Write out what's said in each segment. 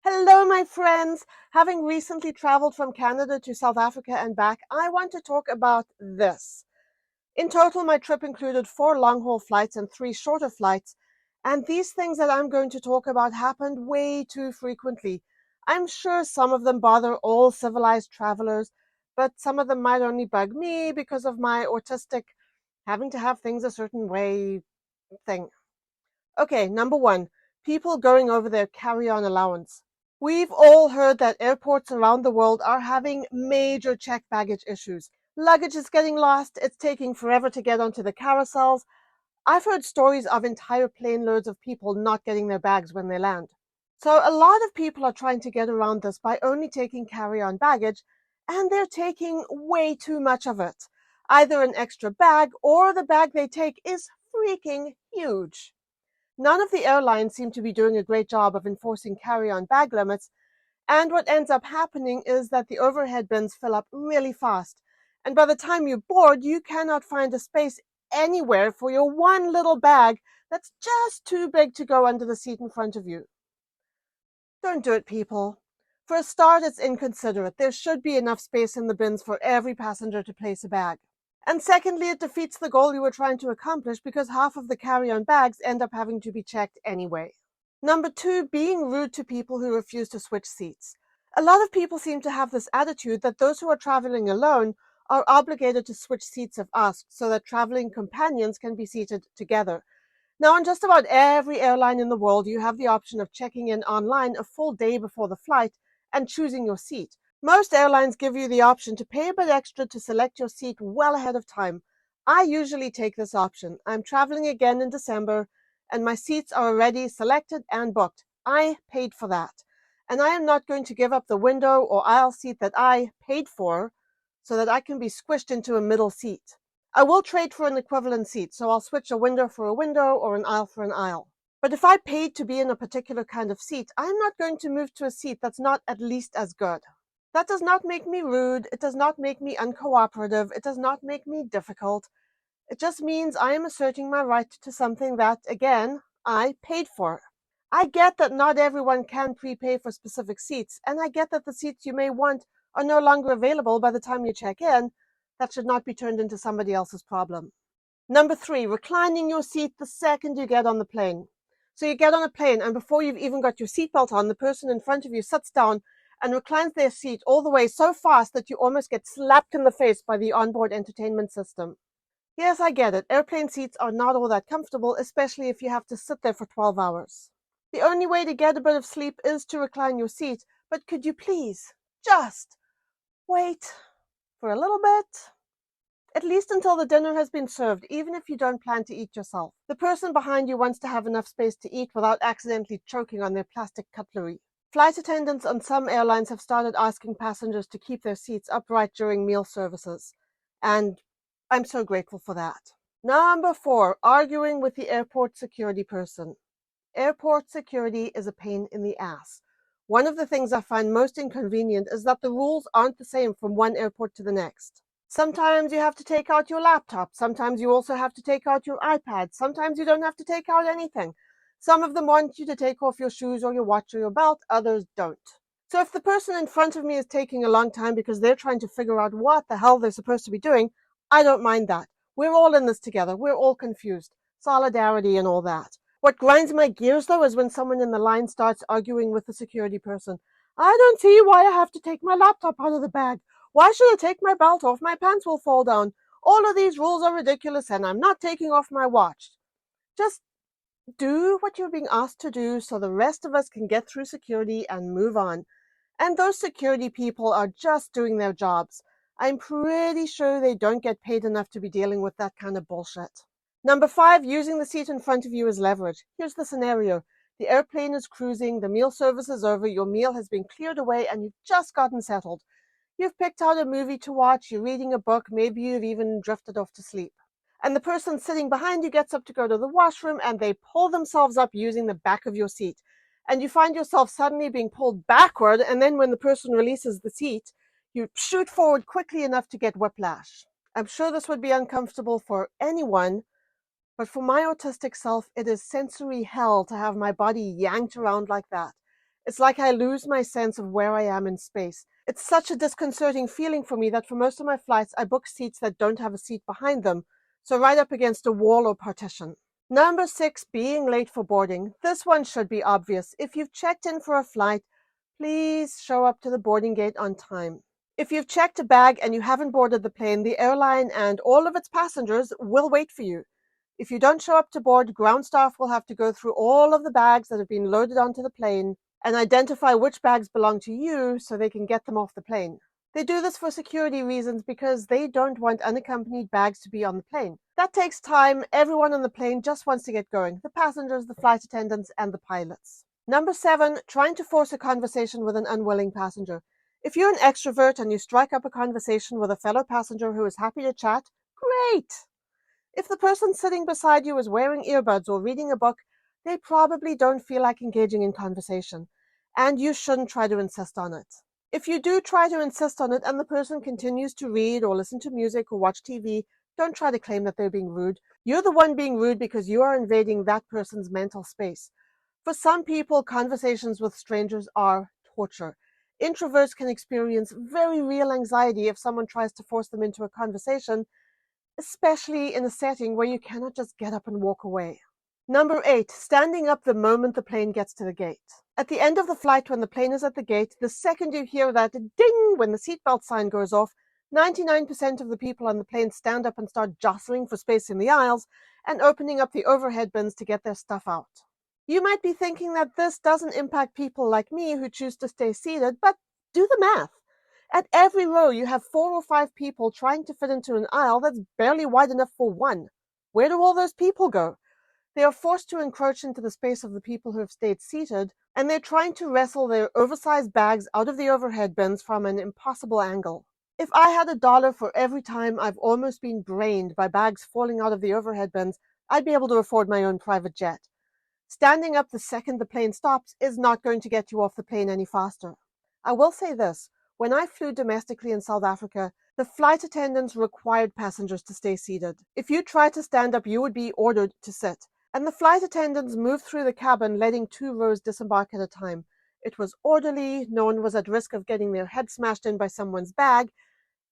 Hello, my friends! Having recently traveled from Canada to South Africa and back, I want to talk about this. In total, my trip included 4 long-haul flights and 3 shorter flights, and these things that I'm going to talk about happened way too frequently. I'm sure some of them bother all civilized travelers, but some of them might only bug me because of my autistic having to have things a certain way thing. Okay, number 1, people going over their carry-on allowance. We've all heard that airports around the world are having major checked baggage issues. Luggage is getting lost, it's taking forever to get onto the carousels. I've heard stories of entire plane loads of people not getting their bags when they land. So a lot of people are trying to get around this by only taking carry-on baggage, and they're taking way too much of it. Either an extra bag or the bag they take is freaking huge. None of the airlines seem to be doing a great job of enforcing carry-on bag limits, and what ends up happening is that the overhead bins fill up really fast. And by the time you board, you cannot find a space anywhere for your one little bag that's just too big to go under the seat in front of you. Don't do it, people. For a start, it's inconsiderate. There should be enough space in the bins for every passenger to place a bag. And secondly, it defeats the goal you were trying to accomplish because half of the carry-on bags end up having to be checked anyway. Number 2, being rude to people who refuse to switch seats. A lot of people seem to have this attitude that those who are traveling alone are obligated to switch seats if asked so that traveling companions can be seated together. Now, on just about every airline in the world, you have the option of checking in online a full day before the flight and choosing your seat. Most airlines give you the option to pay a bit extra to select your seat well ahead of time. I usually take this option. I'm traveling again in December, and my seats are already selected and booked. I paid for that. And I am not going to give up the window or aisle seat that I paid for so that I can be squished into a middle seat. I will trade for an equivalent seat, so I'll switch a window for a window or an aisle for an aisle. But if I paid to be in a particular kind of seat, I'm not going to move to a seat that's not at least as good. That does not make me rude, it does not make me uncooperative, it does not make me difficult. It just means I am asserting my right to something that, again, I paid for. I get that not everyone can prepay for specific seats, and I get that the seats you may want are no longer available by the time you check in. That should not be turned into somebody else's problem. Number 3, reclining your seat the second you get on the plane. So you get on a plane, and before you've even got your seatbelt on, the person in front of you sits down and reclines their seat all the way so fast that you almost get slapped in the face by the onboard entertainment system. Yes, I get it. Airplane seats are not all that comfortable, especially if you have to sit there for 12 hours. The only way to get a bit of sleep is to recline your seat, but could you please just wait for a little bit? At least until the dinner has been served, even if you don't plan to eat yourself. The person behind you wants to have enough space to eat without accidentally choking on their plastic cutlery. Flight attendants on some airlines have started asking passengers to keep their seats upright during meal services, and I'm so grateful for that. Number 4, arguing with the airport security person. Airport security is a pain in the ass. One of the things I find most inconvenient is that the rules aren't the same from one airport to the next. Sometimes you have to take out your laptop. Sometimes you also have to take out your iPad. Sometimes you don't have to take out anything. Some of them want you to take off your shoes or your watch or your belt. Others don't. So if the person in front of me is taking a long time because they're trying to figure out what the hell they're supposed to be doing, I don't mind that. We're all in this together. We're all confused. Solidarity and all that. What grinds my gears, though, is when someone in the line starts arguing with the security person. I don't see why I have to take my laptop out of the bag. Why should I take my belt off? My pants will fall down. All of these rules are ridiculous, and I'm not taking off my watch. Just do what you're being asked to do so the rest of us can get through security and move on. And those security people are just doing their jobs. I'm pretty sure they don't get paid enough to be dealing with that kind of bullshit. Number 5, using the seat in front of you as leverage. Here's the scenario. The airplane is cruising, the meal service is over, your meal has been cleared away, and you've just gotten settled. You've picked out a movie to watch, you're reading a book, maybe you've even drifted off to sleep. And the person sitting behind you gets up to go to the washroom, and they pull themselves up using the back of your seat. And you find yourself suddenly being pulled backward, and then when the person releases the seat, you shoot forward quickly enough to get whiplash. I'm sure this would be uncomfortable for anyone, but for my autistic self, it is sensory hell to have my body yanked around like that. It's like I lose my sense of where I am in space. It's such a disconcerting feeling for me that for most of my flights, I book seats that don't have a seat behind them, so right up against a wall or partition. Number 6, being late for boarding. This one should be obvious. If you've checked in for a flight, please show up to the boarding gate on time. If you've checked a bag and you haven't boarded the plane, the airline and all of its passengers will wait for you. If you don't show up to board, ground staff will have to go through all of the bags that have been loaded onto the plane and identify which bags belong to you so they can get them off the plane. They do this for security reasons because they don't want unaccompanied bags to be on the plane. That takes time. Everyone on the plane just wants to get going. The passengers, the flight attendants, and the pilots. Number 7, trying to force a conversation with an unwilling passenger. If you're an extrovert and you strike up a conversation with a fellow passenger who is happy to chat, great! If the person sitting beside you is wearing earbuds or reading a book, they probably don't feel like engaging in conversation, and you shouldn't try to insist on it. If you do try to insist on it and the person continues to read or listen to music or watch TV, don't try to claim that they're being rude. You're the one being rude because you are invading that person's mental space. For some people, conversations with strangers are torture. Introverts can experience very real anxiety if someone tries to force them into a conversation, especially in a setting where you cannot just get up and walk away. Number 8, standing up the moment the plane gets to the gate. At the end of the flight, when the plane is at the gate, the second you hear that ding when the seatbelt sign goes off, 99% of the people on the plane stand up and start jostling for space in the aisles and opening up the overhead bins to get their stuff out. You might be thinking that this doesn't impact people like me who choose to stay seated, but do the math. At every row, you have 4 or 5 people trying to fit into an aisle that's barely wide enough for one. Where do all those people go? They are forced to encroach into the space of the people who have stayed seated, and they're trying to wrestle their oversized bags out of the overhead bins from an impossible angle. If I had $1 for every time I've almost been brained by bags falling out of the overhead bins, I'd be able to afford my own private jet. Standing up the second the plane stops is not going to get you off the plane any faster. I will say this. When I flew domestically in South Africa, the flight attendants required passengers to stay seated. If you tried to stand up, you would be ordered to sit. And the flight attendants moved through the cabin, letting 2 rows disembark at a time. It was orderly, no one was at risk of getting their head smashed in by someone's bag,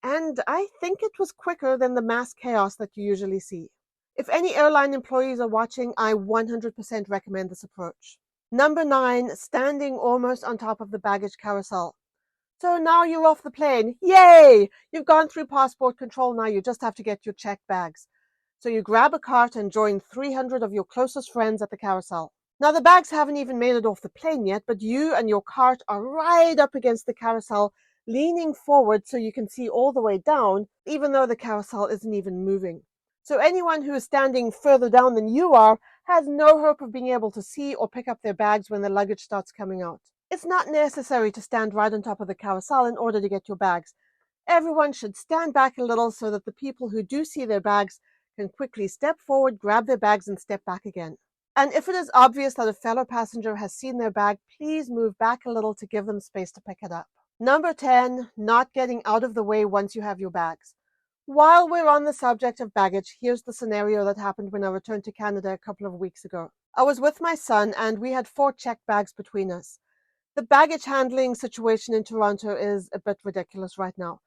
and I think it was quicker than the mass chaos that you usually see. If any airline employees are watching, I 100% recommend this approach. Number 9, standing almost on top of the baggage carousel. So now you're off the plane. Yay! You've gone through passport control, now you just have to get your checked bags. So you grab a cart and join 300 of your closest friends at the carousel. Now the bags haven't even made it off the plane yet, but you and your cart are right up against the carousel, leaning forward so you can see all the way down, even though the carousel isn't even moving. So anyone who is standing further down than you are has no hope of being able to see or pick up their bags when the luggage starts coming out. It's not necessary to stand right on top of the carousel in order to get your bags. Everyone should stand back a little so that the people who do see their bags can quickly step forward, grab their bags, and step back again. And if it is obvious that a fellow passenger has seen their bag, please move back a little to give them space to pick it up. Number 10, not getting out of the way once you have your bags. While we're on the subject of baggage, here's the scenario that happened when I returned to Canada a couple of weeks ago. I was with my son and we had 4 checked bags between us. The baggage handling situation in Toronto is a bit ridiculous right now.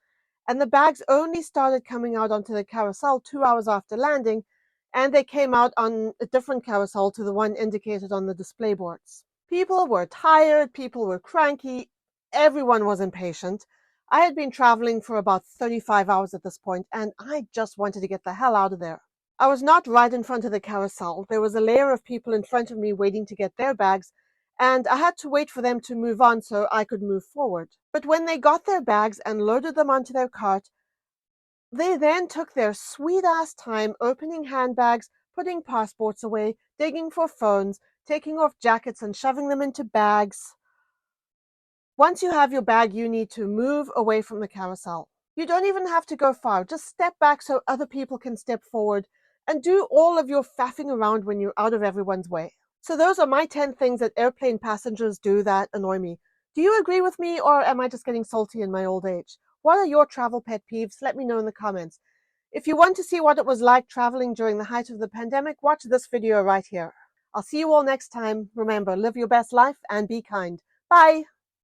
And the bags only started coming out onto the carousel 2 hours after landing, and they came out on a different carousel to the one indicated on the display boards. People were tired, people were cranky, everyone was impatient. I had been traveling for about 35 hours at this point, and I just wanted to get the hell out of there. I was not right in front of the carousel. There was a layer of people in front of me waiting to get their bags, and I had to wait for them to move on so I could move forward. But when they got their bags and loaded them onto their cart, they then took their sweet-ass time opening handbags, putting passports away, digging for phones, taking off jackets and shoving them into bags. Once you have your bag, you need to move away from the carousel. You don't even have to go far. Just step back so other people can step forward and do all of your faffing around when you're out of everyone's way. So those are my 10 things that airplane passengers do that annoy me. Do you agree with me, or am I just getting salty in my old age? What are your travel pet peeves? Let me know in the comments. If you want to see what it was like traveling during the height of the pandemic, watch this video right here. I'll see you all next time. Remember, live your best life and be kind. Bye!